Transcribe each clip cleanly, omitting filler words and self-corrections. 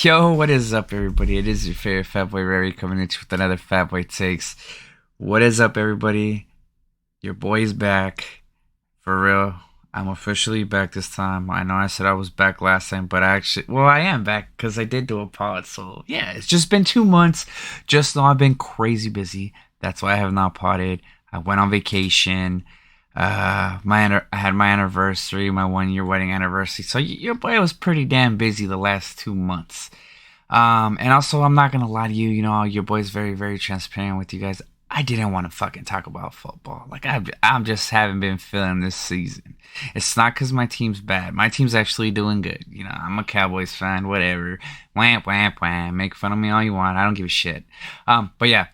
Yo, what is up, everybody? It is your favorite Fatboy Rary coming at you with another Fatboy Takes. What is up, everybody? Your boy's back. For real. I'm officially back this time. I know I said I was back last time, but I am back because I did do a pod. So, yeah, it's just been 2 months. Just know I've been crazy busy. That's why I have not podded. I went on vacation. I had my anniversary, my 1 year wedding anniversary. So your boy was pretty damn busy the last 2 months. And also I'm not gonna lie to you. Your boy's very, very transparent with you guys. I didn't want to fucking talk about football. Like I'm just haven't been feeling this season. It's not because my team's bad. My team's actually doing good. I'm a Cowboys fan. Whatever. Wham, wham, wham. Make fun of me all you want. I don't give a shit. But yeah.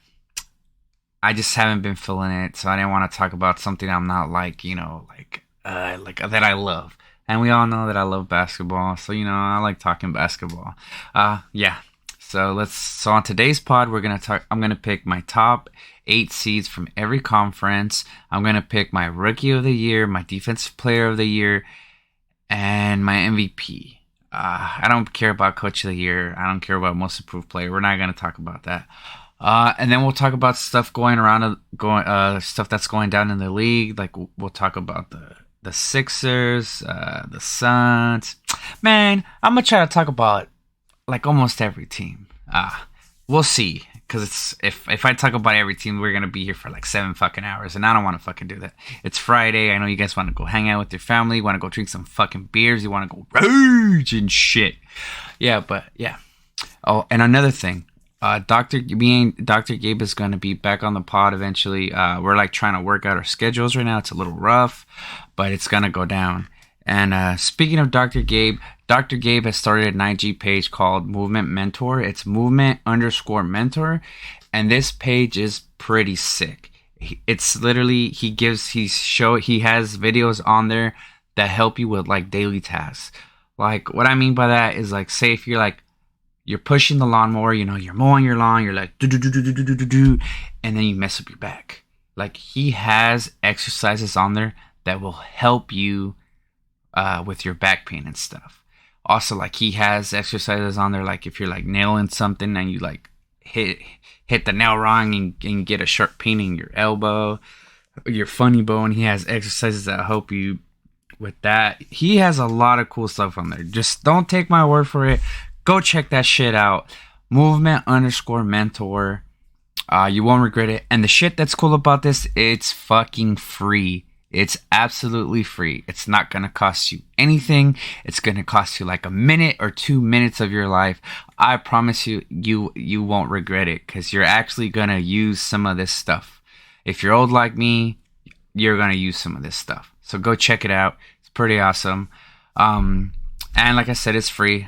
I just haven't been feeling it, so I didn't want to talk about something I'm not like that I love. And we all know that I love basketball, so I like talking basketball. Yeah. So on today's pod, I'm gonna pick my top 8 seeds from every conference. I'm gonna pick my rookie of the year, my defensive player of the year, and my MVP. I don't care about coach of the year. I don't care about most improved player. We're not gonna talk about that. And then we'll talk about stuff stuff that's going down in the league. Like we'll talk about the Sixers, the Suns. Man, I'm gonna try to talk about like almost every team. We'll see. Cause if I talk about every team, we're gonna be here for like 7 fucking hours, and I don't want to fucking do that. It's Friday. I know you guys want to go hang out with your family, want to go drink some fucking beers, you want to go rage and shit. Yeah, but yeah. Oh, and another thing. Dr. Gabe is going to be back on the pod eventually. We're like trying to work out our schedules right now. It's a little rough, but it's going to go down. And speaking of Dr. Gabe has started an IG page called Movement Mentor. It's movement_mentor. And this page is pretty sick. It's literally, he has videos on there that help you with like daily tasks. Like what I mean by that is like, say if you're pushing the lawnmower, you're mowing your lawn, you're like, do, do, do, do, do, do, do, do, and then you mess up your back. Like, he has exercises on there that will help you with your back pain and stuff. Also, like, he has exercises on there, like, if you're, like, nailing something and you, like, hit the nail wrong and get a sharp pain in your elbow, your funny bone, he has exercises that help you with that. He has a lot of cool stuff on there. Just don't take my word for it. Go check that shit out. Movement_mentor. You won't regret it. And the shit that's cool about this, it's fucking free. It's absolutely free. It's not going to cost you anything. It's going to cost you like a minute or 2 minutes of your life. I promise you won't regret it because you're actually going to use some of this stuff. If you're old like me, you're going to use some of this stuff. So go check it out. It's pretty awesome. And like I said, it's free.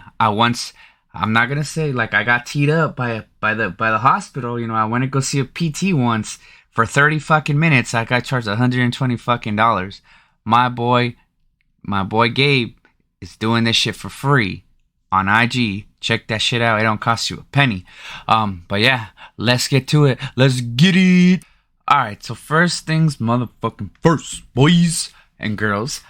I'm not gonna say like I got teed up by the hospital. I went to go see a PT once for 30 fucking minutes. I got charged $120 fucking dollars. My boy Gabe is doing this shit for free on IG. Check that shit out. It don't cost you a penny. But yeah, let's get to it. Let's get it. All right. So first things motherfucking first, boys and girls.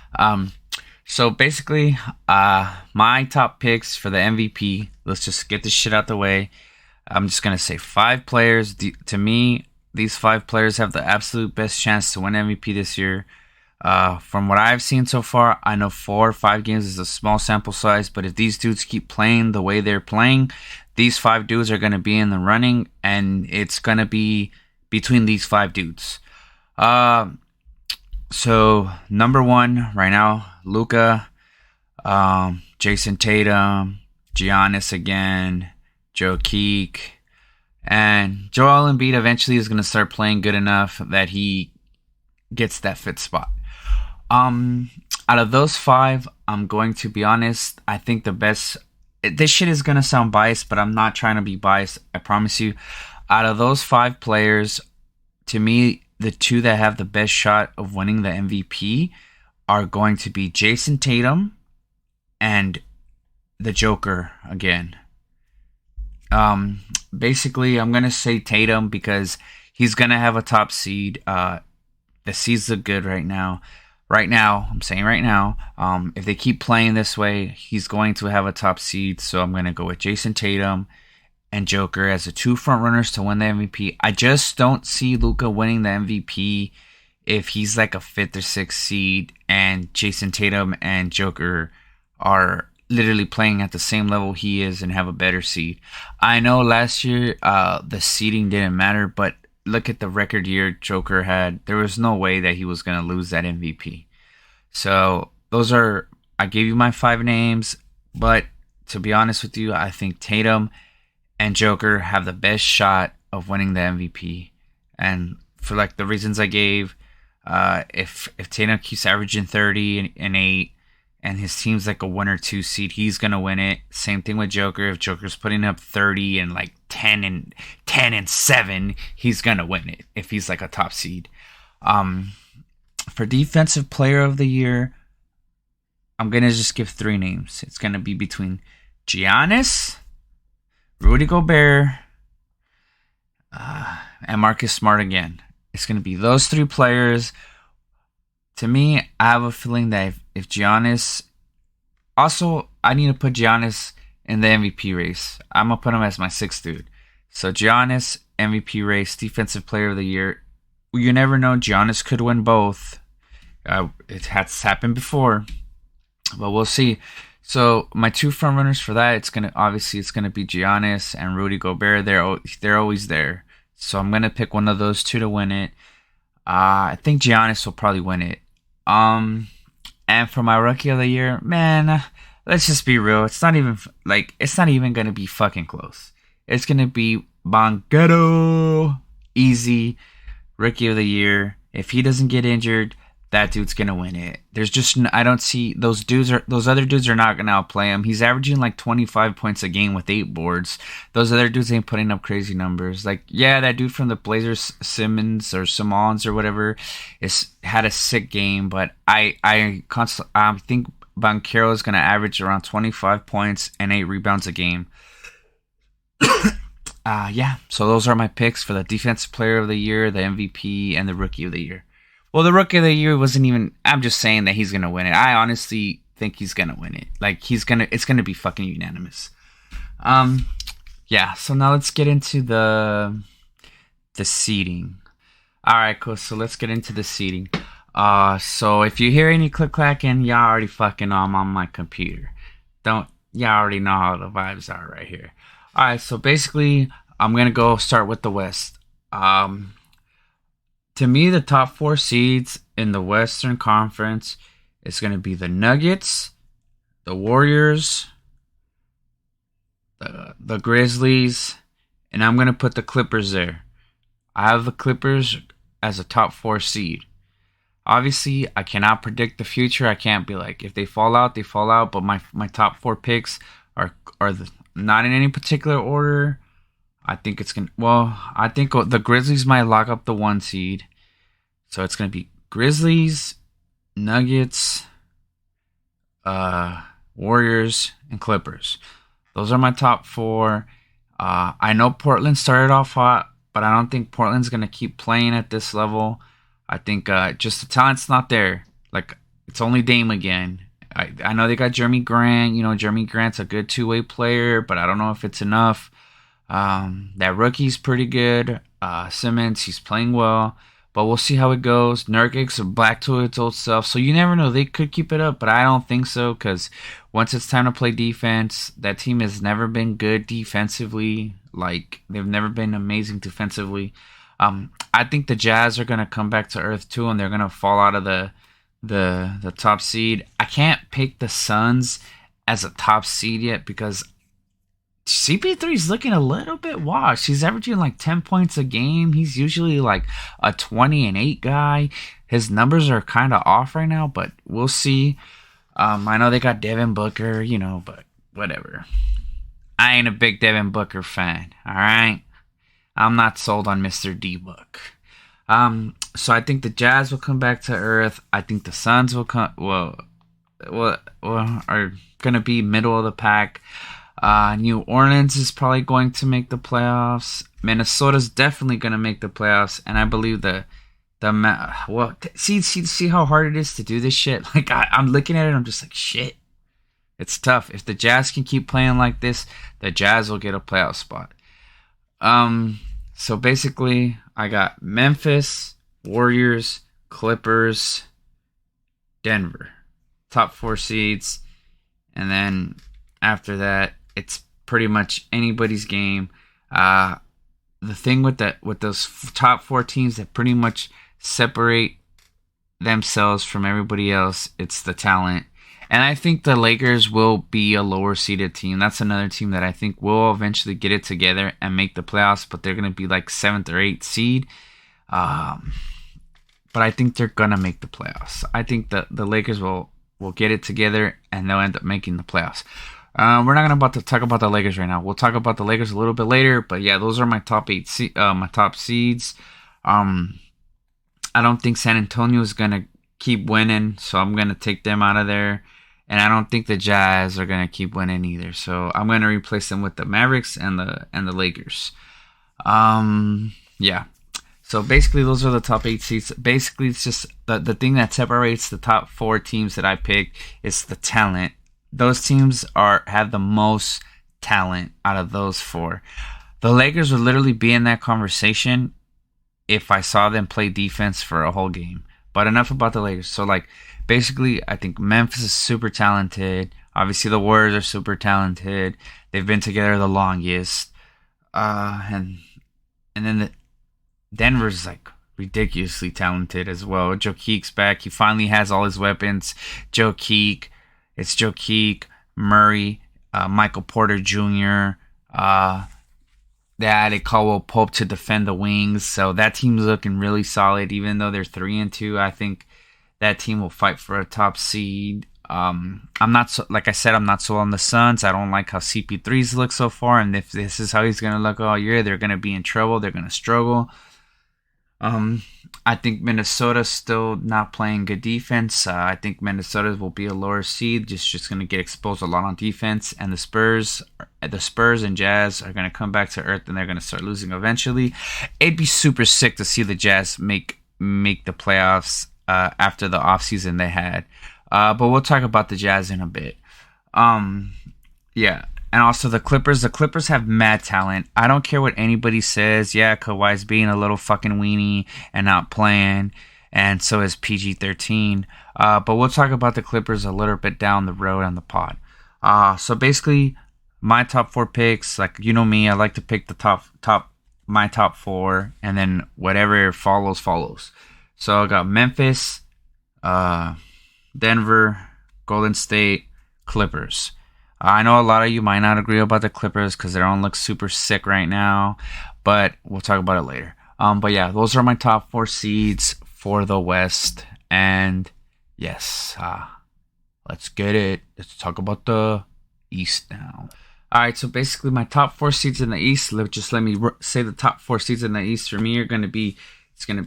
So basically, my top picks for the MVP, let's just get this shit out the way. I'm just going to say 5 players. To me, these 5 players have the absolute best chance to win MVP this year. From what I've seen so far, I know 4 or 5 games is a small sample size, but if these dudes keep playing the way they're playing, these 5 dudes are going to be in the running, and it's going to be between these 5 dudes. So number 1 right now, Luka, Jason Tatum, Giannis again, Jokic, and Joel Embiid eventually is going to start playing good enough that he gets that fifth spot. Out of those 5, I'm going to be honest, I think the best, this shit is going to sound biased, but I'm not trying to be biased, I promise you. Out of those 5 players, to me, the 2 that have the best shot of winning the MVP are going to be Jason Tatum and the Joker again. Basically, I'm going to say Tatum because he's going to have a top seed. The seeds look good right now. right now, I'm saying right now, if they keep playing this way, he's going to have a top seed. So I'm going to go with Jason Tatum and Joker as the two front runners to win the MVP. I just don't see Luka winning the MVP if he's like a fifth or sixth seed and Jason Tatum and Joker are literally playing at the same level he is and have a better seed. I know last year the seeding didn't matter, but look at the record year Joker had. There was no way that he was going to lose that MVP. So those are, I gave you my five names, but to be honest with you, I think Tatum and Joker have the best shot of winning the MVP. And for like the reasons I gave, if Tatum keeps averaging 30 and 8, and his team's like a 1 or 2 seed, he's gonna win it. Same thing with Joker. If Joker's putting up 30 and like 10 and 7, he's gonna win it if he's like a top seed. For defensive player of the year, I'm gonna just give 3 names. It's gonna be between Giannis, Rudy Gobert, and Marcus Smart again. It's gonna be those 3 players. To me, I have a feeling that if Giannis... Also, I need to put Giannis in the MVP race. I'm going to put him as my 6th dude. So Giannis, MVP race, Defensive Player of the Year. You never know. Giannis could win both. It has happened before. But we'll see. So my 2 front runners for that, it's gonna be Giannis and Rudy Gobert. They're always there. So I'm going to pick one of those 2 to win it. I think Giannis will probably win it. And for my Rookie of the Year, man, let's just be real. It's not even gonna be fucking close. It's gonna be Banchero, easy Rookie of the Year. If he doesn't get injured, that dude's gonna win it. I don't see those other dudes are not gonna outplay him. He's averaging like 25 points a game with 8 boards. Those other dudes ain't putting up crazy numbers. Like, yeah, that dude from the Blazers, Simmons or Simons or whatever, had a sick game, but I think Banchero is gonna average around 25 points and 8 rebounds a game. Yeah. So those are my picks for the Defensive Player of the Year, the MVP, and the Rookie of the Year. Well, the Rookie of the Year wasn't even... I'm just saying that he's going to win it. I honestly think he's going to win it. Like, it's going to be fucking unanimous. Yeah, so now let's get into the seeding. Alright, cool. So let's get into the seeding. So if you hear any click-clacking, y'all already fucking know I'm on my computer. Y'all already know how the vibes are right here. Alright, so basically, I'm going to go start with the West. To me, the top 4 seeds in the Western Conference is going to be the Nuggets, the Warriors, the Grizzlies, and I'm going to put the Clippers there. I have the Clippers as a top 4 seed. Obviously, I cannot predict the future. I can't be like, if they fall out, they fall out. But my top 4 picks are not in any particular order. I think I think the Grizzlies might lock up the 1 seed. So it's going to be Grizzlies, Nuggets, Warriors, and Clippers. Those are my top 4. I know Portland started off hot, but I don't think Portland's going to keep playing at this level. I think just the talent's not there. Like, it's only Dame again. I know they got Jeremy Grant. You know, Jeremy Grant's a good 2-way player, but I don't know if it's enough. That rookie's pretty good. Simmons, he's playing well, but we'll see how it goes. Nurkic's back to its old self, so you never know. They could keep it up, but I don't think so, because once it's time to play defense, that team has never been good defensively. Like, they've never been amazing defensively. I think the Jazz are going to come back to earth too, and they're going to fall out of the top seed. I can't pick the Suns as a top seed yet because CP3 is looking a little bit washed. He's averaging like 10 points a game. He's usually like a 20 and 8 guy. His numbers are kind of off right now, but we'll see. I know they got Devin Booker, but whatever. I ain't a big Devin Booker fan, all right? I'm not sold on Mr. D-Book. So I think the Jazz will come back to earth. I think the Suns will are going to be middle of the pack. New Orleans is probably going to make the playoffs. Minnesota's definitely going to make the playoffs. And I believe the Well, see how hard it is to do this shit. Like I'm looking at it, I'm just like shit. It's tough. If the Jazz can keep playing like this, the Jazz will get a playoff spot. So basically, I got Memphis, Warriors, Clippers, Denver, top 4 seeds, and then after that, it's pretty much anybody's game. The thing with those top 4 teams that pretty much separate themselves from everybody else, it's the talent. And I think the Lakers will be a lower seeded team. That's another team that I think will eventually get it together and make the playoffs, but they're going to be like 7th or 8th seed. But I think they're going to make the playoffs. I think the Lakers will get it together and they'll end up making the playoffs. We're not about to talk about the Lakers right now. We'll talk about the Lakers a little bit later. But yeah, those are my top seeds. I don't think San Antonio is going to keep winning, so I'm going to take them out of there. And I don't think the Jazz are going to keep winning either. So I'm going to replace them with the Mavericks and the Lakers. Yeah. So basically those are the top 8 seeds. Basically it's just the thing that separates the top 4 teams that I picked is the talent. Those teams have the most talent out of those 4. The Lakers would literally be in that conversation if I saw them play defense for a whole game. But enough about the Lakers. So basically, I think Memphis is super talented. Obviously, the Warriors are super talented. They've been together the longest. And then Denver's ridiculously talented as well. Jokiic's back. He finally has all his weapons. It's Jokic, Murray, Michael Porter Jr., they added Caldwell Pope to defend the wings, so that team's looking really solid. Even though they're 3-2, I think that team will fight for a top seed. I'm not so, like I said, I'm not sold on the Suns. I don't like how CP3's look so far, and if this is how he's gonna look all year, they're gonna be in trouble. They're gonna struggle. I think Minnesota's still not playing good defense. I think Minnesota will be a lower seed, just going to get exposed a lot on defense. And the Spurs and Jazz are going to come back to earth, and they're going to start losing eventually. It'd be super sick to see the Jazz make the playoffs after the offseason they had. But we'll talk about the Jazz in a bit. Yeah. And also the Clippers. The Clippers have mad talent. I don't care what anybody says. Yeah, Kawhi's being a little fucking weenie and not playing. And so is PG-13. But we'll talk about the Clippers a little bit down the road on the pod. So basically, my top 4 picks, you know me, I like to pick my top 4. And then whatever follows. So I got Memphis, Denver, Golden State, Clippers. I know a lot of you might not agree about the Clippers because they don't look super sick right now, but we'll talk about it later. But yeah, those are my top 4 seeds for the West. And yes, let's get it. Let's talk about the East now. All right, so basically my top 4 seeds in the East, let me say the top 4 seeds in the East for me are going to be,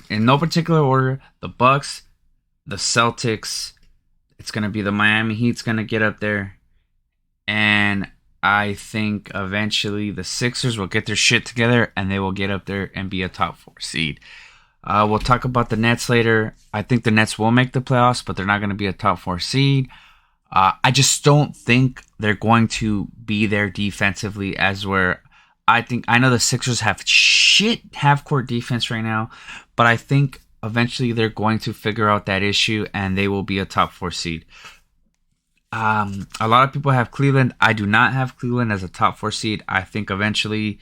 in no particular order, the Bucks, the Celtics, it's going to be the Miami Heat's going to get up there. And I think eventually the Sixers will get their shit together and they will get up there and be a top 4 seed. We'll talk about the Nets later. I think the Nets will make the playoffs, but they're not going to be a top 4 seed. I just don't think they're going to be there defensively I know the Sixers have shit half-court defense right now, but I think eventually they're going to figure out that issue and they will be a top 4 seed. A lot of people have Cleveland. I do not have Cleveland as a top 4 seed. I think eventually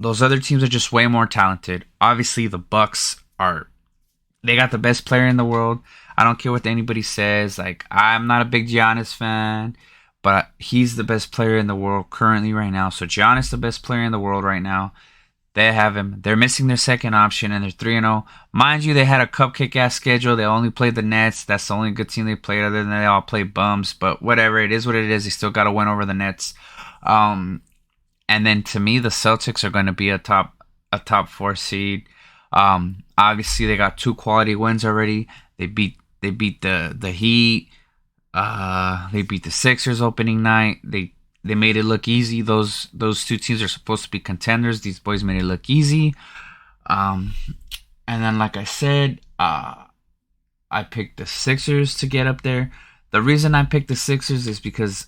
those other teams are just way more talented. Obviously, the Bucks they got the best player in the world. I don't care what anybody says. I'm not a big Giannis fan, but he's the best player in the world currently right now. So Giannis the best player in the world right now. They have him. They're missing their second option, and they're 3-0. Mind you, they had a cupcake-ass schedule. They only played the Nets. That's the only good team they played. Other than that, they all play bums. But whatever. It is what it is. They still got to win over the Nets. And then, to me, the Celtics are going to be a top 4 seed. Obviously, they got 2 quality wins already. They beat the Heat. They beat the Sixers opening night. They made it look easy. Those 2 teams are supposed to be contenders. These boys made it look easy. And then, like I said, I picked the Sixers to get up there. The reason I picked the Sixers is because,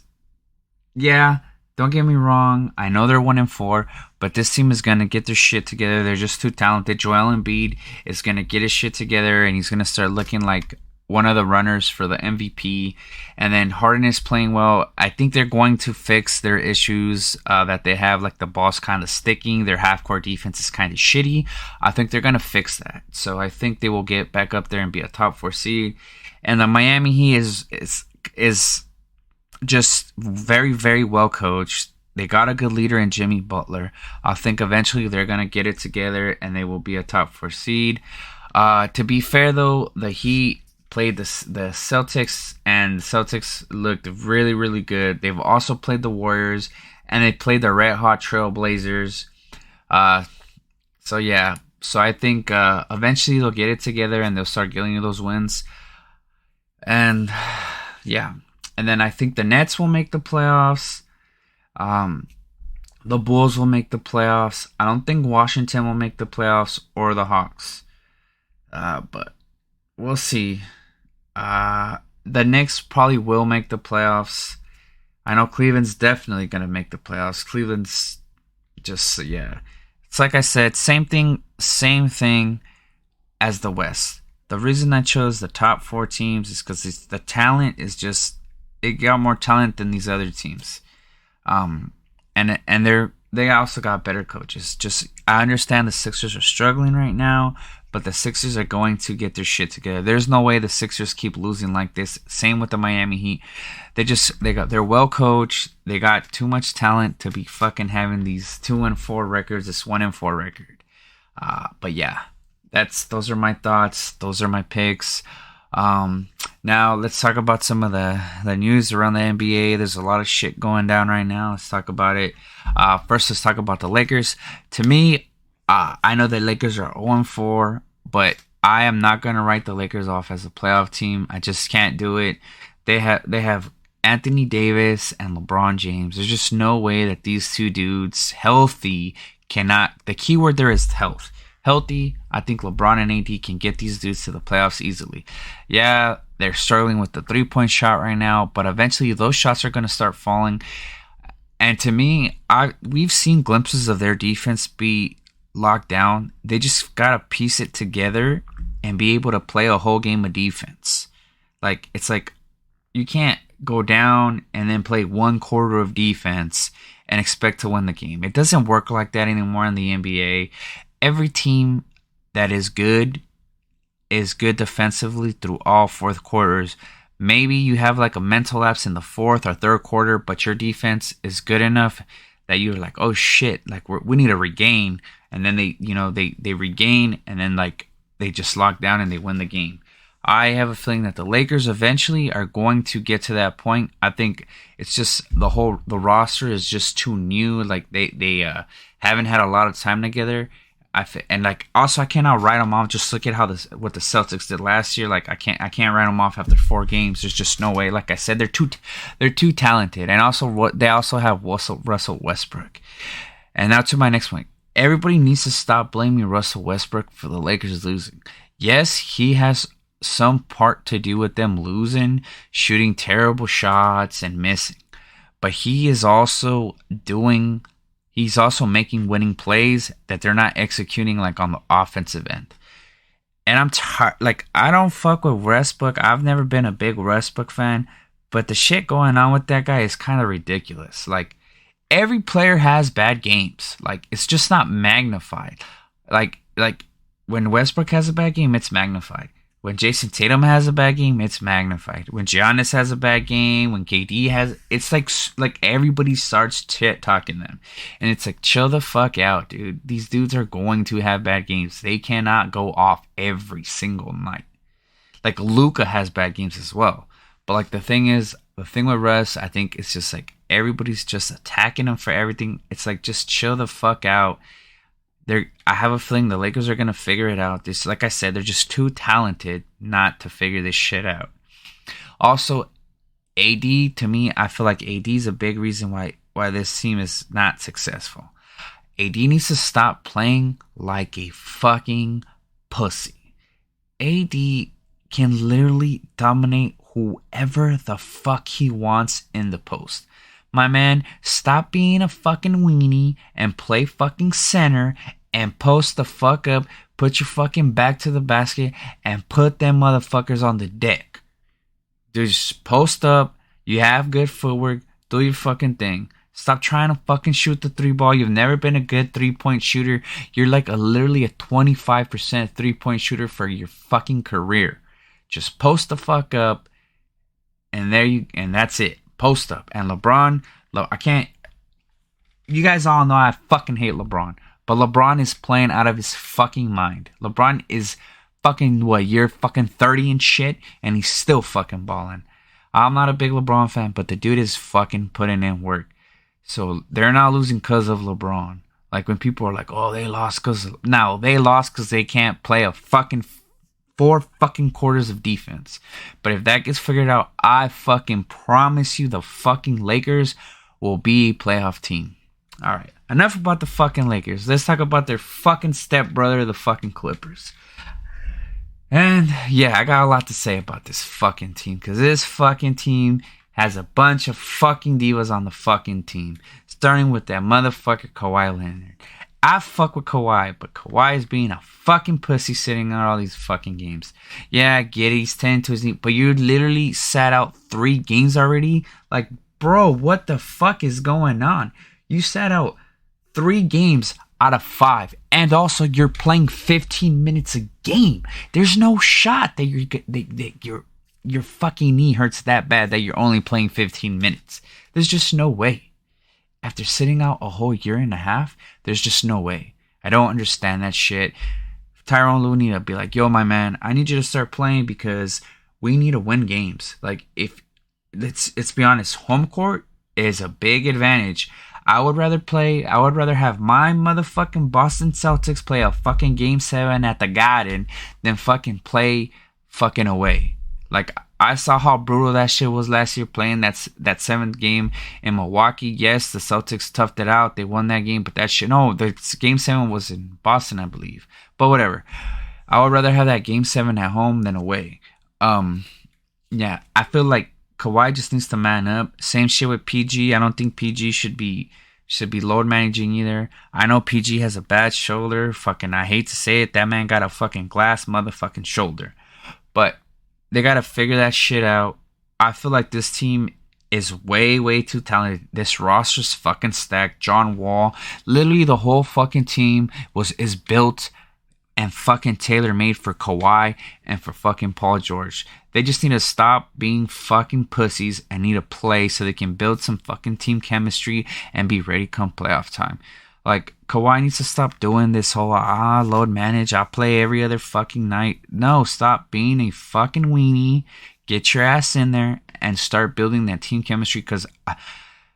yeah, don't get me wrong. I know they're 1-4, but this team is gonna get their shit together. They're just too talented. Joel Embiid is gonna get his shit together, and he's gonna start looking like one of the runners for the MVP. And then Harden is playing well. I think they're going to fix their issues that they have, like the ball's kind of sticking. Their half court defense is kind of shitty. I think they're gonna fix that. So I think they will get back up there and be a top 4 seed. And the Miami Heat is just very, very well coached. They got a good leader in Jimmy Butler. I think eventually they're going to get it together and they will be a top 4 seed. To be fair, though, the Heat played the Celtics, and the Celtics looked really, really good. They've also played the Warriors, and they played the Red Hot Trail Blazers. So, yeah. So I think eventually they'll get it together and they'll start getting those wins. And, yeah. And then I think the Nets will make the playoffs. The Bulls will make the playoffs. I don't think Washington will make the playoffs or the Hawks. But we'll see. The Knicks probably will make the playoffs. I know Cleveland's definitely going to make the playoffs. Cleveland's just, yeah. It's like I said, same thing as the West. The reason I chose the top 4 teams is because the talent is just, it got more talent than these other teams. And they also got better coaches. Just, I understand the Sixers are struggling right now, but the Sixers are going to get their shit together. There's no way the Sixers keep losing like this. Same with the Miami Heat. They're well coached. They got too much talent to be fucking having these 2-4 records, this 1-4 record. But yeah, those are my thoughts. Those are my picks. Now let's talk about some of the news around the NBA. There's a lot of shit going down right now. Let's talk about it. First, let's talk about the Lakers. To me, I know the Lakers are 0-4, but I am not going to write the Lakers off as a playoff team. I just can't do it. They have Anthony Davis and LeBron James. There's just no way that these two dudes, healthy, cannot. The key word there is health. Healthy, I think LeBron and AD can get these dudes to the playoffs easily. Yeah, they're struggling with the 3-point shot right now, but eventually those shots are going to start falling. And to me, we've seen glimpses of their defense be locked down. They just got to piece it together and be able to play a whole game of defense. It's like you can't go down and then play 1 quarter of defense and expect to win the game. It doesn't work like that anymore in the NBA. Every team that is good defensively through all 4th quarters. Maybe you have like a mental lapse in the 4th or 3rd quarter, but your defense is good enough that you're like, oh shit, like we need to regain. And then they regain, and then like they just lock down and they win the game. I have a feeling that the Lakers eventually are going to get to that point. I think it's just the roster is just too new. Like they haven't had a lot of time together. I cannot write them off. Just look at what the Celtics did last year. Like I can't write them off after 4 games. There's just no way. Like I said, they're too talented, and also they also have Russell Westbrook. And now to my next point. Everybody needs to stop blaming Russell Westbrook for the Lakers losing. Yes, he has some part to do with them losing, shooting terrible shots and missing, but he is also making winning plays that they're not executing like on the offensive end. And I'm tired. Like, I don't fuck with Westbrook. I've never been a big Westbrook fan, but the shit going on with that guy is kind of ridiculous. Like, every player has bad games. Like, it's just not magnified. Like when Westbrook has a bad game, it's magnified. When Jason Tatum has a bad game, it's magnified. When Giannis has a bad game, when KD has, it's like everybody starts talking them, and it's like, chill the fuck out, dude. These dudes are going to have bad games. They cannot go off every single night. Like Luka has bad games as well, but like the thing with Russ, I think it's just like everybody's just attacking him for everything. It's like, just chill the fuck out. I have a feeling the Lakers are going to figure it out. Like I said, they're just too talented not to figure this shit out. Also, AD, to me, I feel like AD is a big reason why this team is not successful. AD needs to stop playing like a fucking pussy. AD can literally dominate whoever the fuck he wants in the post. My man, stop being a fucking weenie and play fucking center and post the fuck up, put your fucking back to the basket, and put them motherfuckers on the deck. Just post up, you have good footwork, do your fucking thing. Stop trying to fucking shoot the 3-ball. You've never been a good 3-point shooter. You're like literally a 25% 3-point shooter for your fucking career. Just post the fuck up, and that's it. Post up. And LeBron, I can't. You guys all know I fucking hate LeBron. But LeBron is playing out of his fucking mind. LeBron is fucking, what, you're fucking 30 and shit, and he's still fucking balling. I'm not a big LeBron fan, but the dude is fucking putting in work. So they're not losing because of LeBron. Like when people are like, oh, they lost because. No, they lost because they can't play a fucking 4 fucking quarters of defense. But if that gets figured out, I fucking promise you the fucking Lakers will be a playoff team. Alright, enough about the fucking Lakers. Let's talk about their fucking stepbrother, the fucking Clippers. And yeah, I got a lot to say about this fucking team. Because this fucking team has a bunch of fucking divas on the fucking team. Starting with that motherfucker Kawhi Leonard. I fuck with Kawhi, but Kawhi is being a fucking pussy sitting on all these fucking games. Yeah, I get it, he's 10 to his knee, but you literally sat out 3 games already? Like, bro, what the fuck is going on? You sat out 3 games out of 5, and also you're playing 15 minutes a game. There's no shot that your fucking knee hurts that bad that you're only playing 15 minutes. There's just no way. After sitting out a whole year and a half, there's just no way. I don't understand that shit. Tyrone Lue need to be like, yo, my man, I need you to start playing because we need to win games. Like, if let's be honest, home court is a big advantage. I would rather have my motherfucking Boston Celtics play a fucking Game 7 at the Garden than fucking play fucking away. Like, I saw how brutal that shit was last year playing that 7th game in Milwaukee. Yes, the Celtics toughed it out. They won that game, but that shit, no, the Game 7 was in Boston, I believe. But whatever. I would rather have that Game 7 at home than away. Yeah, I feel like Kawhi just needs to man up. Same shit with PG. I don't think PG should be load managing either. I know PG has a bad shoulder. Fucking, I hate to say it, that man got a fucking glass motherfucking shoulder. But they gotta figure that shit out. I feel like this team is way, way too talented. This roster's fucking stacked. John Wall, literally the whole fucking team is built and fucking tailor-made for Kawhi and for fucking Paul George. They just need to stop being fucking pussies and need to play so they can build some fucking team chemistry and be ready come playoff time. Like, Kawhi needs to stop doing this whole, load manage, I play every other fucking night. No, stop being a fucking weenie. Get your ass in there and start building that team chemistry. Because,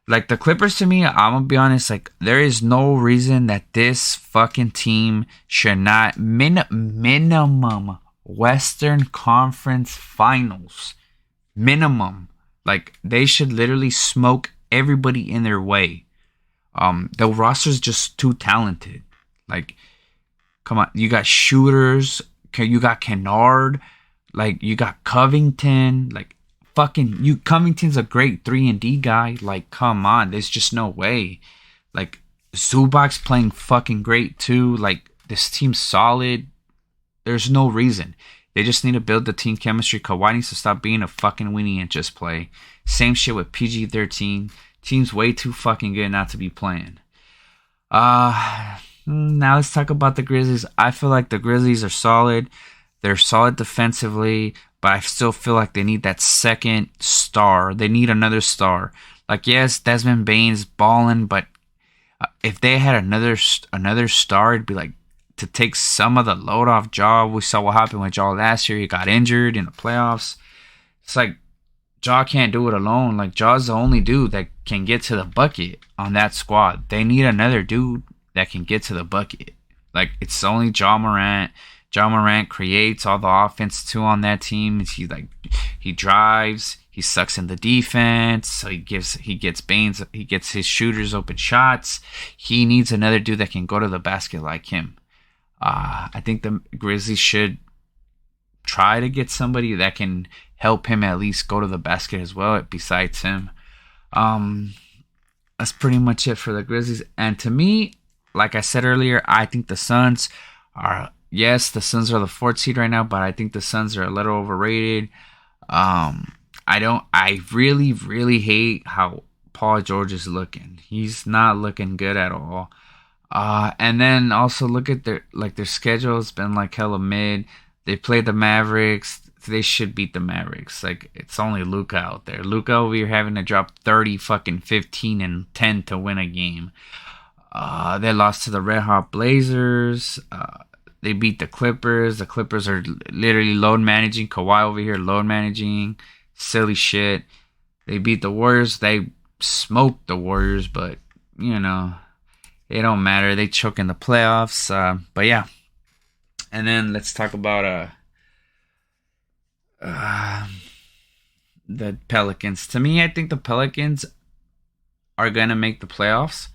like, the Clippers, to me, I'm going to be honest, like, there is no reason that this fucking team should not, minimum Western Conference Finals. Minimum. Like, they should literally smoke everybody in their way. The roster's just too talented. Like, come on, you got shooters, you got Kennard, like, you got Covington, like, fucking, Covington's a great 3-and-D guy, like, come on, there's just no way. Like, Zubac's playing fucking great too, like, this team's solid, there's no reason. They just need to build the team chemistry. Kawhi needs to stop being a fucking weenie and just play. Same shit with PG-13. Team's way too fucking good not to be playing. Now let's talk about the Grizzlies. I feel like the Grizzlies are solid. They're solid defensively, but I still feel like they need that second star. They need another star. Like, yes, Desmond Bane's balling, but if they had another star, it'd be like to take some of the load off Ja. We saw what happened with Ja last year. He got injured in the playoffs. It's like Ja can't do it alone. Like, Ja's the only dude that can get to the bucket on that squad. They need another dude that can get to the bucket. Like, it's only Ja Morant. Ja Morant creates all the offense too on that team. He drives, he sucks in the defense, so he gets his shooters open shots. He needs another dude that can go to the basket like him. I think the Grizzlies should try to get somebody that can help him at least go to the basket as well, besides him. Um, that's pretty much it for the Grizzlies. And to me, like I said earlier, I think the Suns are, yes, the Suns are the fourth seed right now, but I think the Suns are a little overrated. I really, really hate how Paul George is looking. He's not looking good at all. And then also look at their schedule. It's been like hella mid. They played the Mavericks. They should beat the Mavericks. Like, it's only Luka out there. Luka over here having to drop 30, fucking 15 and 10 to win a game. They lost to the Red Hot Blazers. They beat the Clippers. The Clippers are literally load managing. Kawhi over here load managing. Silly shit. They beat the Warriors. They smoked the Warriors, but, you know, it don't matter. They choke in the playoffs. But yeah. And then let's talk about the Pelicans. To me, I think the Pelicans are going to make the playoffs.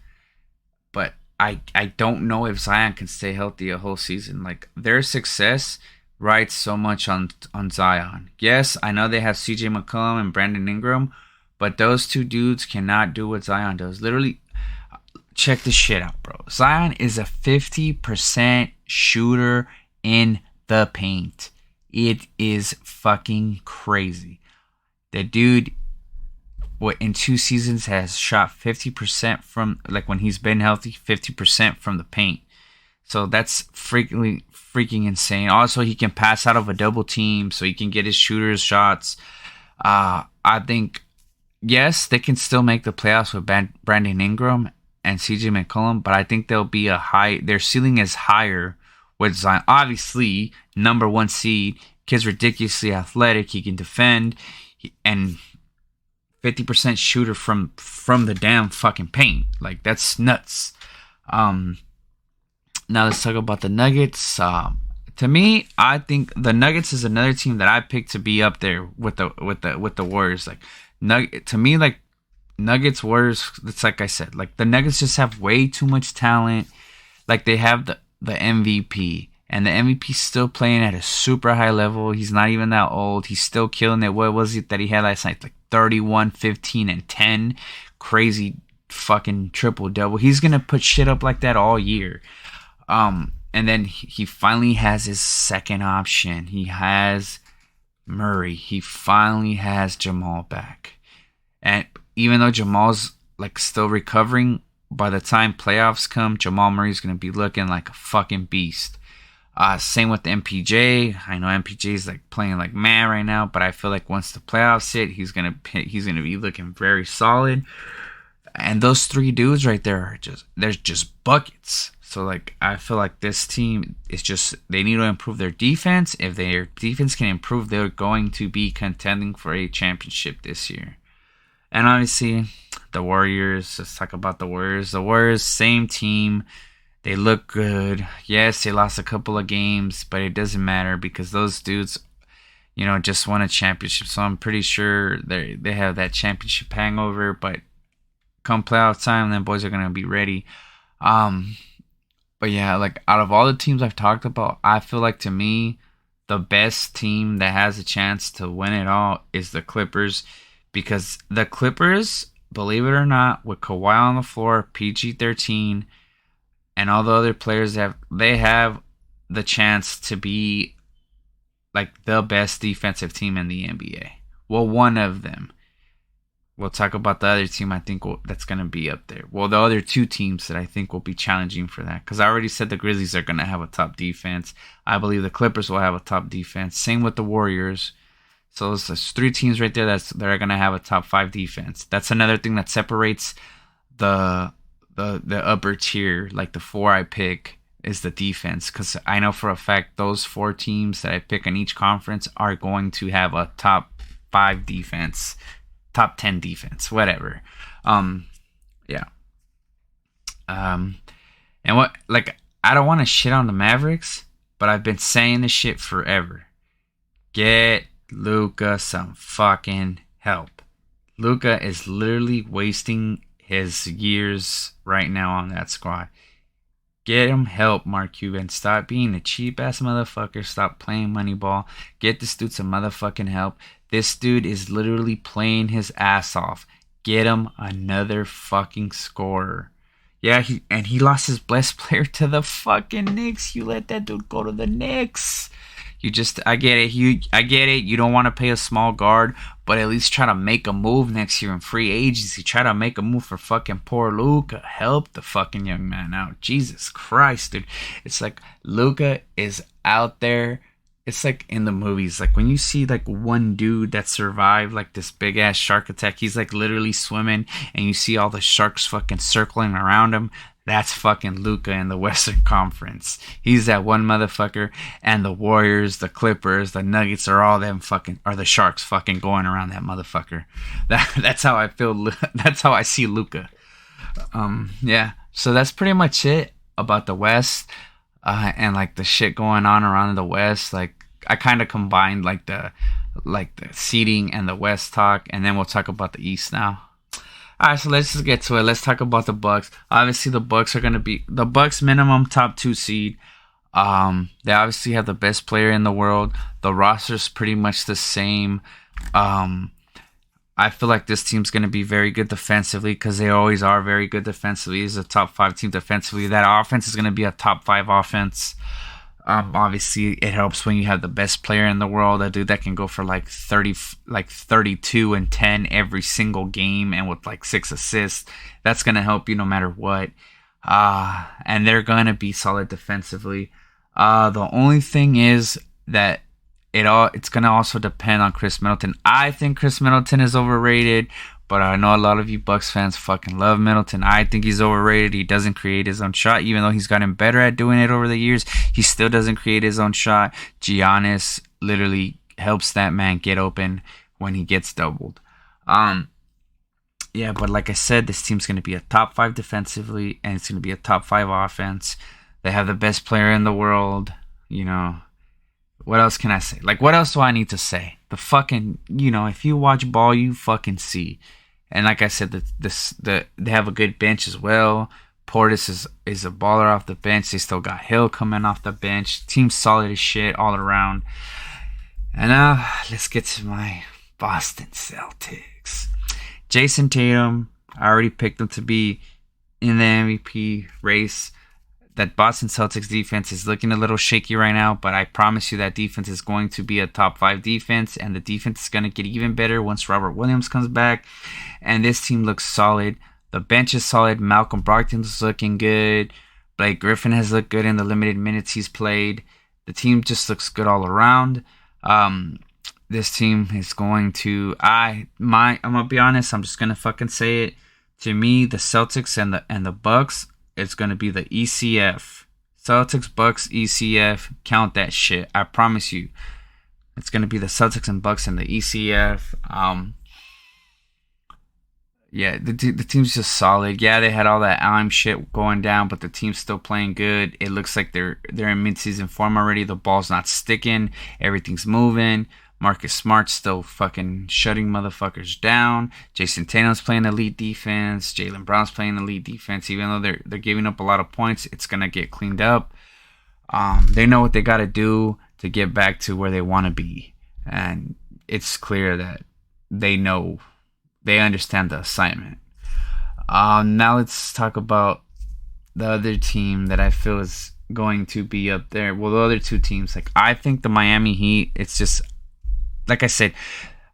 But I don't know if Zion can stay healthy a whole season. Like, their success rides so much on Zion. Yes, I know they have CJ McCollum and Brandon Ingram, but those two dudes cannot do what Zion does. Literally, check this shit out, bro. Zion is a 50% shooter in the paint. It is fucking crazy. The dude, in 2 seasons, has shot 50% from, like, when he's been healthy, 50% from the paint. So that's freaking insane. Also, he can pass out of a double team, so he can get his shooters shots. I think, yes, they can still make the playoffs with Brandon Ingram and CJ McCollum, but I think their ceiling is higher with Zion. Obviously, number 1 seed, kid's ridiculously athletic, he can defend, and 50% shooter from the damn fucking paint. Like, that's nuts. Now let's talk about the Nuggets. To me, I think the Nuggets is another team that I picked to be up there with the Warriors. Like, to me, like, Nuggets, Warriors, it's like I said, like, the Nuggets just have way too much talent. Like, they have the MVP, and the MVP's still playing at a super high level. He's not even that old. He's still killing it. What was it that he had last night? Like 31, 15, and 10. Crazy fucking triple-double. He's going to put shit up like that all year. And then he finally has his second option. He has Murray. He finally has Jamal back. And even though Jamal's, like, still recovering, by the time playoffs come, Jamal Murray's going to be looking like a fucking beast. Same with MPJ. I know MPJ's like playing like man right now, but I feel like once the playoffs hit, he's gonna be looking very solid. And those 3 dudes right there are just buckets. So, like, I feel like this team is just, they need to improve their defense. If their defense can improve, they're going to be contending for a championship this year. And obviously, the Warriors. Let's talk about the Warriors. The Warriors, same team. They look good. Yes, they lost a couple of games, but it doesn't matter because those dudes, you know, just won a championship. So I'm pretty sure they have that championship hangover. But come playoff time, then boys are gonna be ready. But yeah, like, out of all the teams I've talked about, I feel like, to me, the best team that has a chance to win it all is the Clippers. Because the Clippers, believe it or not, with Kawhi on the floor, PG-13, and all the other players, they have the chance to be, like, the best defensive team in the NBA. Well, one of them. We'll talk about the other team I think that's going to be up there. Well, the other 2 teams that I think will be challenging for that. Because I already said the Grizzlies are going to have a top defense. I believe the Clippers will have a top defense. Same with the Warriors. So there's 3 teams right there that are going to have a top 5 defense. That's another thing that separates the upper tier, like the 4 I pick, is the defense. Because I know for a fact those 4 teams that I pick in each conference are going to have a top 5 defense. Top 10 defense, whatever. Yeah. And what, like, I don't want to shit on the Mavericks, but I've been saying this shit forever. Get Luka some fucking help. Luka is literally wasting his years right now on that squad. Get him help, Mark Cuban. Stop being a cheap ass motherfucker. Stop playing Moneyball. Get this dude some motherfucking help. This dude is literally playing his ass off. Get him another fucking scorer. Yeah, he lost his best player to the fucking Knicks. You let that dude go to the Knicks. I get it. I get it. You don't want to pay a small guard, but at least try to make a move next year in free agency. Try to make a move for fucking poor Luka. Help the fucking young man out. Jesus Christ, dude. It's like Luka is out there. It's like in the movies, like when you see like one dude that survived like this big ass shark attack, he's like literally swimming, and you see all the sharks fucking circling around him. That's fucking Luka in the Western Conference. He's that one motherfucker, and the Warriors, the Clippers, the Nuggets are all them fucking, are the Sharks fucking going around that motherfucker. That's how I feel. That's how I see Luka. Yeah. So that's pretty much it about the West, and like the shit going on around the West. Like I kind of combined like the seeding and the West talk, and then we'll talk about the East now. All right, so let's just get to it. Let's talk about the Bucks. Obviously, the Bucks are going to be the Bucks minimum top 2 seed. They obviously have the best player in the world. The roster's pretty much the same. I feel like this team's going to be very good defensively because they always are very good defensively. It's a top 5 team defensively. That offense is going to be a top 5 offense. Obviously, it helps when you have the best player in the world, a dude that can go for like 32 and 10 every single game, and with like 6 assists. That's gonna help you no matter what. And they're gonna be solid defensively. The only thing is that it's gonna also depend on Chris Middleton. I think Chris Middleton is overrated. But I know a lot of you Bucks fans fucking love Middleton. I think he's overrated. He doesn't create his own shot. Even though he's gotten better at doing it over the years, he still doesn't create his own shot. Giannis literally helps that man get open when he gets doubled. Yeah, but like I said, this team's going to be a top 5 defensively, and it's going to be a top 5 offense. They have the best player in the world. You know, what else can I say? Like, what else do I need to say? The fucking, if you watch ball, you fucking see. And like I said, they have a good bench as well. Portis is a baller off the bench. They still got Hill coming off the bench. Team's solid as shit all around. And now, let's get to my Boston Celtics. Jason Tatum, I already picked him to be in the MVP race. That Boston Celtics defense is looking a little shaky right now, but I promise you that defense is going to be a top 5 defense, and the defense is going to get even better once Robert Williams comes back, and this team looks solid. The bench is solid. Malcolm Brogdon's looking good. Blake Griffin has looked good in the limited minutes he's played. The team just looks good all around. This team is going to, I'm going to be honest, I'm just going to fucking say it. To me, the Celtics and the Bucks, it's going to be the ECF. Celtics, Bucks, ECF. Count that shit. I promise you. It's going to be the Celtics and Bucks and the ECF. Yeah, the team's just solid. Yeah, they had all that Allen shit going down, but the team's still playing good. It looks like they're in mid-season form already. The ball's not sticking. Everything's moving. Marcus Smart's still fucking shutting motherfuckers down. Jason Tatum's playing elite defense. Jaylen Brown's playing elite defense. Even though they're giving up a lot of points, it's gonna get cleaned up. They know what they gotta do to get back to where they want to be, and it's clear that they understand the assignment. Now let's talk about the other team that I feel is going to be up there. Well, the other 2 teams, like I think the Miami Heat. It's just, like I said,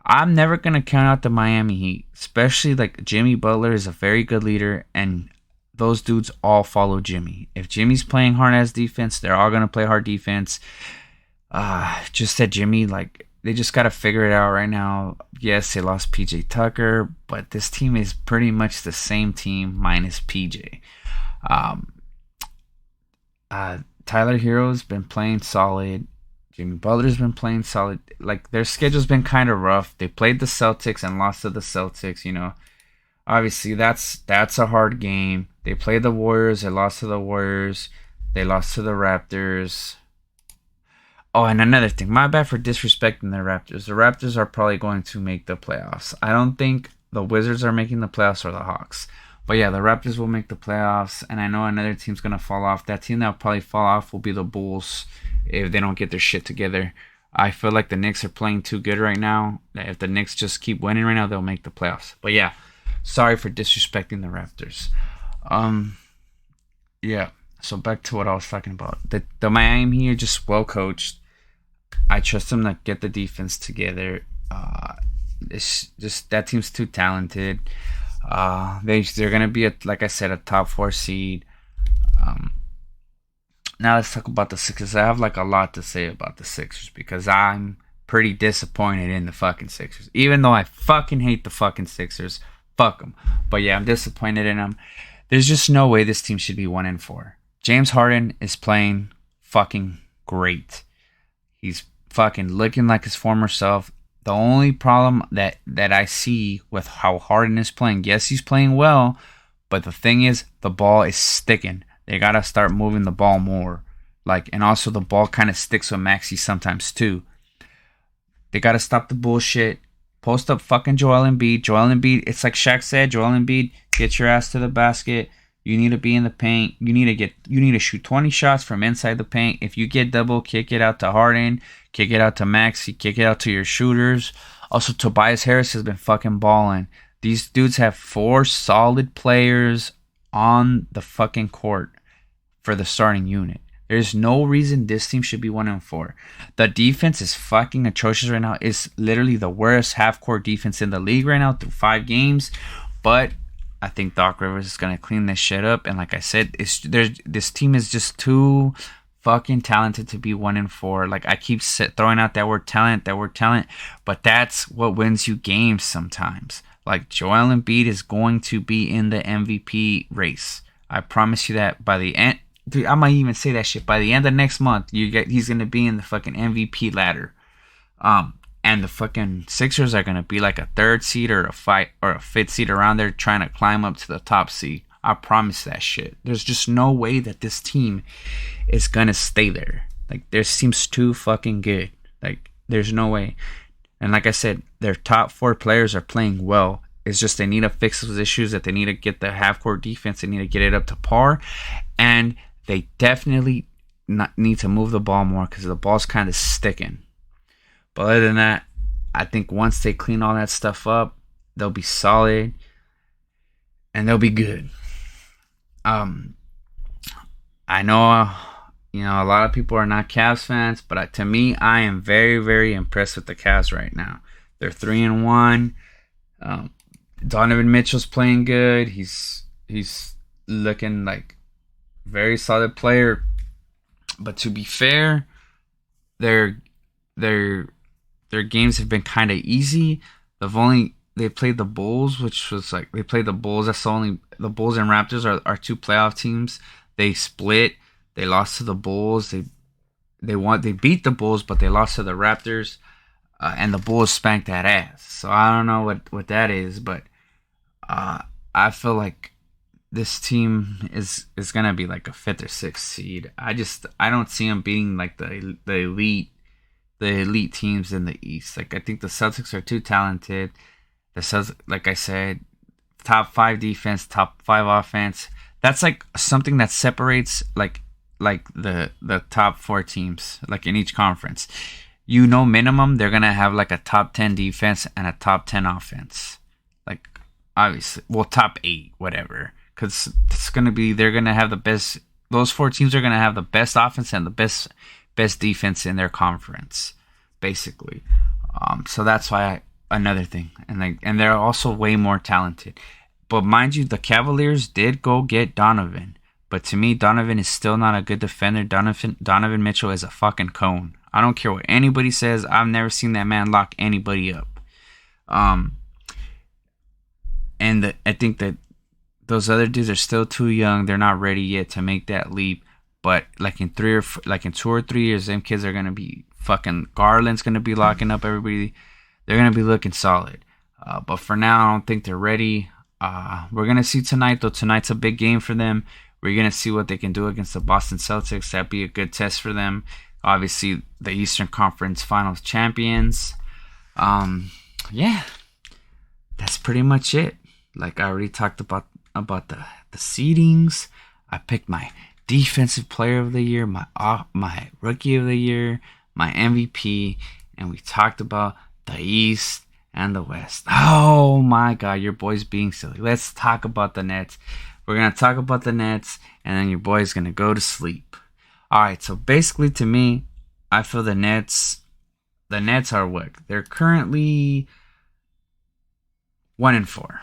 I'm never going to count out the Miami Heat. Especially like Jimmy Butler is a very good leader, and those dudes all follow Jimmy. If Jimmy's playing hard ass defense, they're all going to play hard defense. Just that Jimmy, like, they just got to figure it out right now. Yes, they lost PJ Tucker, but this team is pretty much the same team minus PJ. Tyler Hero's been playing solid. Jimmy Butler's been playing solid. Like, their schedule's been kind of rough. They played the Celtics and lost to the Celtics, Obviously, that's a hard game. They played the Warriors. They lost to the Warriors. They lost to the Raptors. Oh, and another thing. My bad for disrespecting the Raptors. The Raptors are probably going to make the playoffs. I don't think the Wizards are making the playoffs or the Hawks. But yeah, the Raptors will make the playoffs, and I know another team's gonna fall off. That team that'll probably fall off will be the Bulls if they don't get their shit together. I feel like the Knicks are playing too good right now. If the Knicks just keep winning right now, they'll make the playoffs. But yeah, sorry for disrespecting the Raptors. Yeah. So back to what I was talking about. The Miami are just well coached. I trust them to get the defense together. It's just that team's too talented. They're gonna be like I said, a top 4 seed. Now let's talk about the Sixers. I have like a lot to say about the Sixers because I'm pretty disappointed in the fucking Sixers. Even though I fucking hate the fucking Sixers, fuck them. But yeah, I'm disappointed in them. There's just no way this team should be 1-4. James Harden is playing fucking great. He's fucking looking like his former self. The only problem that I see with how Harden is playing, yes, he's playing well, but the thing is, the ball is sticking. They gotta start moving the ball more. And also the ball kind of sticks with Maxey sometimes too. They gotta stop the bullshit. Post up fucking Joel Embiid. Joel Embiid, it's like Shaq said, Joel Embiid, get your ass to the basket. You need to be in the paint. You need to shoot 20 shots from inside the paint. If you get double, kick it out to Harden, kick it out to Maxey, kick it out to your shooters. Also, Tobias Harris has been fucking balling. These dudes have 4 solid players on the fucking court for the starting unit. There's no reason this team should be 1-4. The defense is fucking atrocious right now. It's literally the worst half-court defense in the league right now through 5 games. But I think Doc Rivers is going to clean this shit up. And like I said, this team is just too fucking talented to be 1-4. I keep throwing out that word talent. But that's what wins you games sometimes. Joel Embiid is going to be in the MVP race. I promise you that by the end. Dude, I might even say that shit. By the end of next month, he's going to be in the fucking MVP ladder. And the fucking Sixers are going to be like a 3rd seed or a 5th seed around there trying to climb up to the top seed. I promise that shit. There's just no way that this team is going to stay there. Their team's too fucking good. There's no way. And like I said, their top 4 players are playing well. It's just they need to fix those issues, that they need to get the half-court defense. They need to get it up to par. And they definitely need to move the ball more because the ball's kind of sticking. But other than that, I think once they clean all that stuff up, they'll be solid and they'll be good. I know, a lot of people are not Cavs fans, but to me, I am very, very impressed with the Cavs right now. They're 3-1. Donovan Mitchell's playing good. He's looking like very solid player. But to be fair, their games have been kind of easy. They played the Bulls, which was they played the Bulls. That's the Bulls and Raptors are 2 playoff teams. They split. They lost to the Bulls. They beat the Bulls, but they lost to the Raptors. And the Bulls spanked that ass. So I don't know what that is, but I feel like this team is gonna be like a 5th or 6th seed. I don't see them beating the elite teams in the East. I think the Celtics are too talented. The Celtics, like I said, top 5 defense, top 5 offense. That's something that separates the top 4 teams in each conference. Minimum they're gonna have a top 10 defense and a top 10 offense. Obviously, top 8, whatever. Because they're gonna have the best. Those 4 teams are gonna have the best offense and the best defense in their conference, basically. So that's why another thing, and they're also way more talented. But mind you, the Cavaliers did go get Donovan. But to me, Donovan is still not a good defender. Donovan Mitchell is a fucking cone. I don't care what anybody says. I've never seen that man lock anybody up. I think that those other dudes are still too young. They're not ready yet to make that leap. But in 2 or 3 years, them kids are gonna be fucking. Garland's gonna be locking up everybody. They're gonna be looking solid. But for now, I don't think they're ready. We're gonna see tonight though. Tonight's a big game for them. We're gonna see what they can do against the Boston Celtics. That'd be a good test for them. Obviously, the Eastern Conference Finals champions. Yeah, that's pretty much it. I already talked about about the seedings. I picked my defensive player of the year, my rookie of the year, my MVP, and we talked about the East and the West. Oh my God, your boy's being silly. Let's talk about the Nets. We're gonna talk about the Nets, and then your boy's gonna go to sleep. All right. So basically, to me, I feel the Nets. The Nets are what? They're currently 1-4.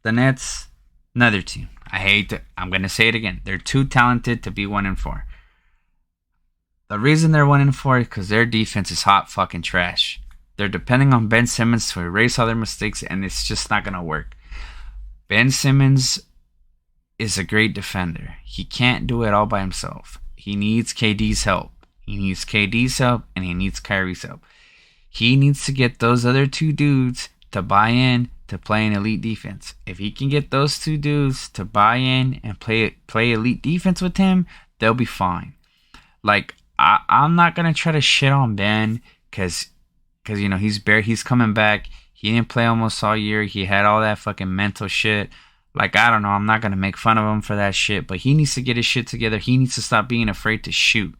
The Nets, another team. I'm gonna say it again. They're too talented to be 1-4. The reason they're 1-4 is because their defense is hot fucking trash. They're depending on Ben Simmons to erase all their mistakes, and it's just not gonna work. Ben Simmons is a great defender. He can't do it all by himself. He needs KD's help. He needs KD's help, and he needs Kyrie's help. He needs to get those other two dudes to buy in to play an elite defense. If he can get those two dudes to buy in and play elite defense with him, they'll be fine. Like, I'm not gonna try to shit on Ben because you know he's coming back. He didn't play almost all year. He had all that fucking mental shit. Like, I don't know. I'm not gonna make fun of him for that shit, but he needs to get his shit together. He needs to stop being afraid to shoot.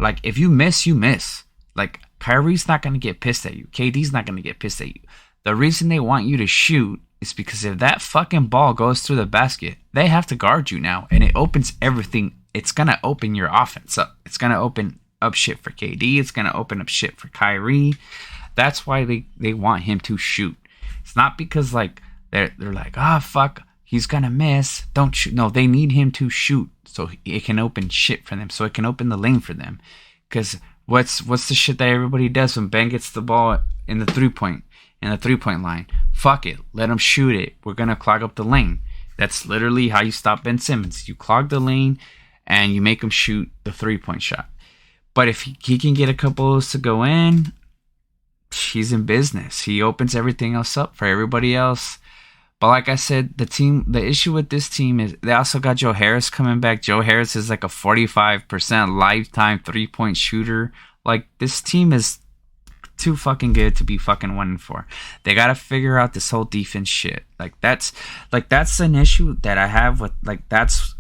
Like, if you miss, you miss. Like, Kyrie's not gonna get pissed at you. KD's not gonna get pissed at you. The reason they want you to shoot is because if that fucking ball goes through the basket, they have to guard you now, and it opens everything. It's gonna open your offense up. It's gonna open up shit for KD. It's gonna open up shit for Kyrie. That's why they want him to shoot. It's not because like they're like, fuck, he's gonna miss. Don't shoot. No, they need him to shoot so it can open shit for them. So it can open the lane for them. Because what's the shit that everybody does when Ben gets the ball in the 3-point line? Fuck it, let him shoot it. We're gonna clog up the lane. That's literally how you stop Ben Simmons. You clog the lane and you make him shoot the 3-point shot. But if he can get a couple of those to go in, he's in business. He opens everything else up for everybody else. But like I said, the issue with this team is they also got Joe Harris coming back. Joe Harris is like a 45% lifetime 3-point shooter. Like, this team is too fucking good to be fucking 1-4. They gotta figure out this whole defense shit. That's an issue that I have with that's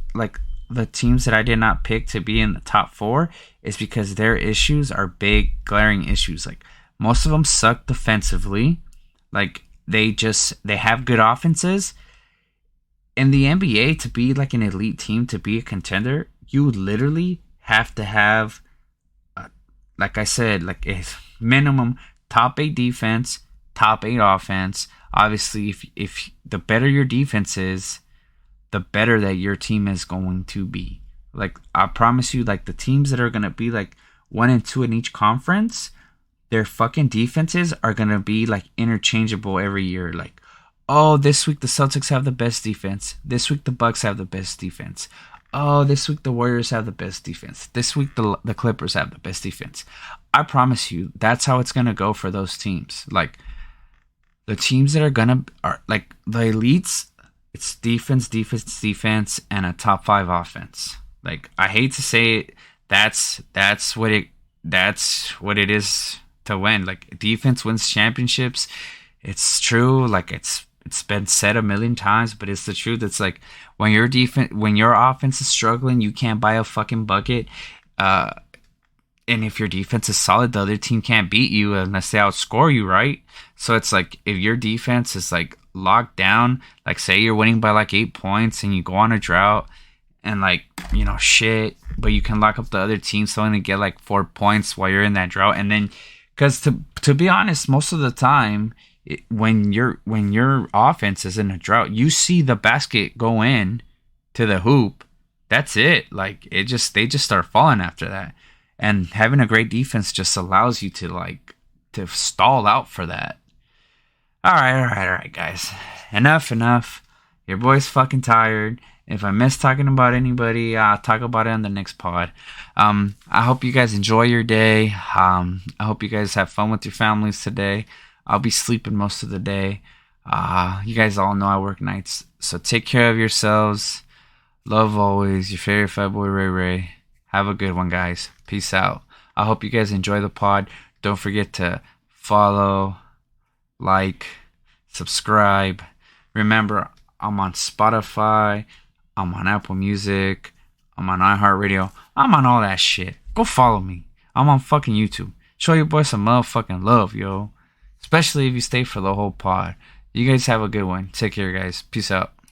the teams that I did not pick to be in the top 4 is because their issues are big, glaring issues. Like, most of them suck defensively. Like, they have good offenses. In the NBA, to be like an elite team, to be a contender, you literally have to have, like I said, like a minimum top 8 defense, top 8 offense. Obviously, if the better your defense is, the better that your team is going to be. Like, I promise you, like, the teams that are going to be like 1 and 2 in each conference, their fucking defenses are going to be like interchangeable every year. Like, oh, this week the Celtics have the best defense. This week the Bucks have the best defense. Oh, this week the Warriors have the best defense. This week the Clippers have the best defense. I promise you, that's how it's going to go for those teams. Like, the teams that are like the elites, it's defense, and a top 5 offense. Like, I hate to say it, that's what it is to win. Like, defense wins championships. It's true. Like, it's been said a million times, but it's the truth. It's like when your offense is struggling, you can't buy a fucking bucket. And if your defense is solid, the other team can't beat you unless they outscore you, right? So it's like, if your defense is like locked down, like say you're winning by like 8 points and you go on a drought and like, you know, shit, but you can lock up the other team so only get like 4 points while you're in that drought. And then, because to be honest, most of the time, when your offense is in a drought, you see the basket go in to the hoop. That's it. Like, they just start falling after that. And having a great defense just allows you to stall out for that. All right, guys. Enough. Your boy's fucking tired. If I miss talking about anybody, I'll talk about it on the next pod. I hope you guys enjoy your day. I hope you guys have fun with your families today. I'll be sleeping most of the day. You guys all know I work nights. So take care of yourselves. Love always. Your favorite fat boy, Ray Ray. Have a good one, guys. Peace out. I hope you guys enjoy the pod. Don't forget to follow, like, subscribe. Remember, I'm on Spotify. I'm on Apple Music. I'm on iHeartRadio. I'm on all that shit. Go follow me. I'm on fucking YouTube. Show your boy some motherfucking love, yo. Especially if you stay for the whole pod. You guys have a good one. Take care, guys. Peace out.